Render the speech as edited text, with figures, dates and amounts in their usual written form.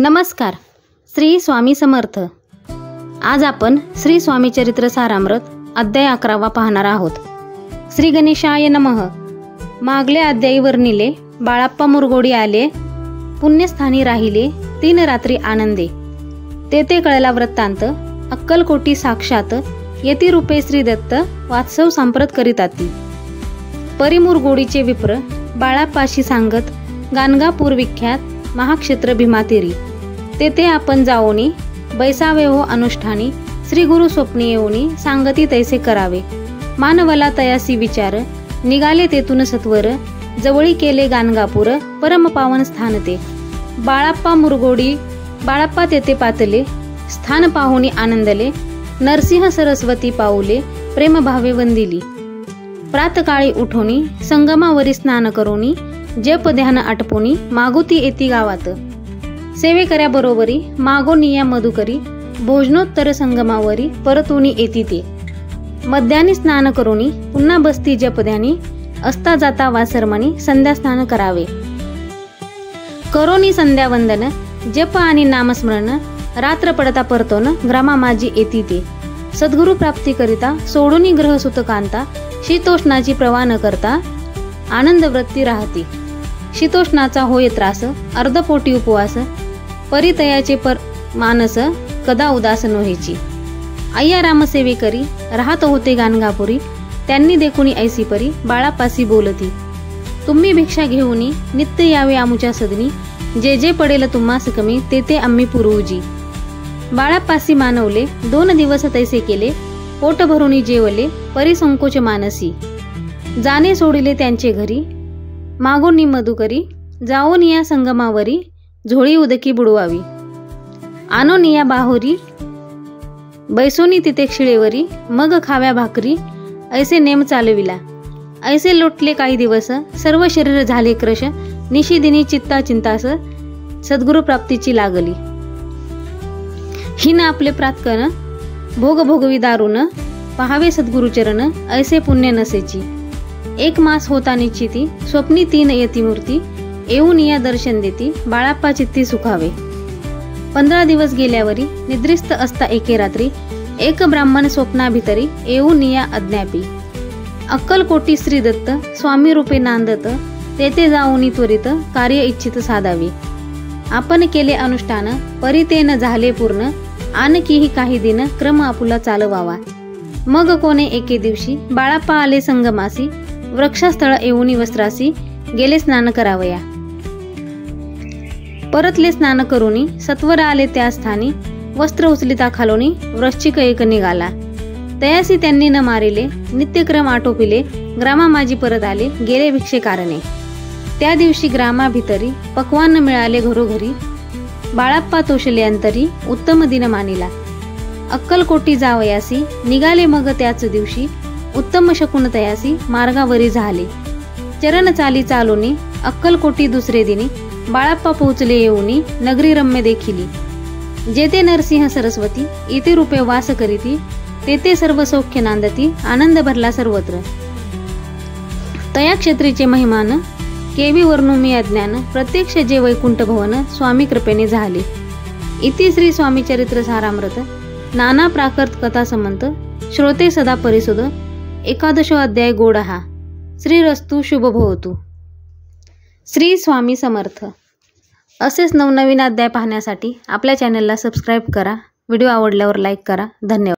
नमस्कार. श्री स्वामी समर्थ. आज आपण श्री स्वामी चरित्र सारामृत अध्याय 11 पाहणार आहोत. श्री गणेशाय नमः. मागल्या अध्यायी वर्णिले बाळाप्पा मुरगोडी आले, पुण्यस्थानी राहिले 3 रात्री आनंदे. तेथे कळला वृत्तांत, अक्कलकोटी साक्षात येती रूपे श्री दत्त वात्सव सांप्रत करीताती. परी मुरगोडीचे विप्र बाळाप्पाशी सांगत गाणगापूर विख्यात महाक्षेत्र भीमातीरी. तेथे आपण जाओनी बैसावे हो अनुष्ठानी, श्री गुरु स्वप्नी येऊनी सांगती तैसे करावे. मानवला तयासी विचार, निघाले तेथून सत्वर, जवळी केले गाणगापूर परम पावन स्थान ते. बाळाप्पा मुरगोडी बाळाप्पा तेथे पातले, स्थान पाहुनी आनंदले, नरसिंह सरस्वती पाऊले प्रेमभावे वंदिली. प्रातकाळी उठोनी संगमावरी स्नान करोनी, जप ध्यान आटपोनी मागुती येती गावात. सेवेकऱ्या बरोबरी मागोनिया मधुकरी, भोजनोत्तर संगमावरी परतोनी येती ते. मध्यानी स्नान करोनी पुन्हा बसती जपध्यानी, असता जाता वासरमणी संध्या स्नान करावे. करोनी संध्या वंदन जप आणि नामस्मरण, रात्र पडता परतोन ग्रामा माझी येती ते. सद्गुरु प्राप्ती करिता सोडूनी ग्रह सुतकांता, शीतोष्णाची प्रवाह न करता आनंद वृत्ती राहती. शीतोष्णाचा होय त्रास, अर्धपोटी उपवास, परितयाचे मानस कदा उदास नव्हेची. अय्या रामसेवे करी राहत होते गाणगापुरी, त्यांनी देखुनी ऐसी परी बाळापासी बोलती. तुम्ही भिक्षा घेऊनी नित्य यावे आमुच्या सदनी, जे जे पडेल तुम्हास कमी ते ते आम्ही पुरवूजी. बाळापासी मानवले 2 दिवस तैसे केले, पोट भरूनी जेवले परिसंकोच मानसी. जाणे सोडिले त्यांचे घरी, मागोनी मधुकरी, जाओनिया संगमावरी झोळी उदकी बुडवावी. आनोनिया बाहुरी बैसोनी तिथे शिळेवरी, मग खाव्या भाकरी ऐसे नेम चालविला. ऐसे लोटले काही दिवस, सर्व शरीर झाले क्रश, निशिदिनी चित्ता चिंतास सद्गुरु प्राप्तीची लागली. हिन आपले प्रातकन भोग भोगवी दारुन, पहावे सद्गुरुचरण ऐसे पुण्य नसेची. 1 मास होता निश्चिती, स्वप्नी 3 येती मूर्ती, येऊन या दर्शन देती बाळाप्पा चित्ती सुखावे. 15 दिवस गेल्यावरी निद्रिस्त असता एके रात्री, एक ब्राह्मण स्वप्नाभितरी येऊन या अज्ञापी. अक्कलकोटी श्री दत्त स्वामी रूपे नांदत, तेथे जाऊनी त्वरित कार्य इच्छित साधावे. आपण केले अनुष्ठान परितेन झाले पूर्ण, आणखीही काही दिन क्रम आपुला चालवावा. मग कोणे एके दिवशी बाळाप्पा आले संगमासी, वृक्षस्थळ येऊनी वस्त्रासी गेले स्नान करावया. परतले स्नान करूनी सत्वर आले त्या स्थानी, वस्त्र उचलिता खालोनी वृश्चिक एक निघाला. तयासी त्यांनी न मारिले, नित्यक्रम आटोपिले, ग्रामा माझी परत आले गेले भिक्षे कारणे. त्या दिवशी ग्रामाभितरी पक्वान्न मिळाले घरोघरी, बाळाप्पा तोषले अंतरी उत्तम दिन मानिला. अक्कलकोटी जावयासी निघाले मग त्याच दिवशी, उत्तम शकुन तयासी मार्गावरी झाले. चरण चाली चालोनी अक्कलकोटी दुसरे दिनी, बाळाप्पा पोहोचले येऊनी नगरी रम्य देखिली. जेथे नरसिंह सरस्वती इथे रूपे वास करीती, तेथे सर्व सौख्य नांदती आनंद भरला सर्वत्र. तया क्षेत्रीचे महिमान केवी वर्णू मी अज्ञान, प्रत्यक्ष जे वैकुंठ भवन स्वामी कृपेने झाले. इति श्री स्वामी चरित्र सारामृत नाना प्राकृत कथा समंत, श्रोते सदा परिसुद. 11 अध्याय गोडहा. श्रीरस्तु शुभ भवतु. श्री स्वामी समर्थ. असेच नवनवीन अध्याय पाहण्यासाठी आपल्या चॅनलला सबस्क्राईब करा. व्हिडिओ आवडल्यावर लाईक करा. धन्यवाद.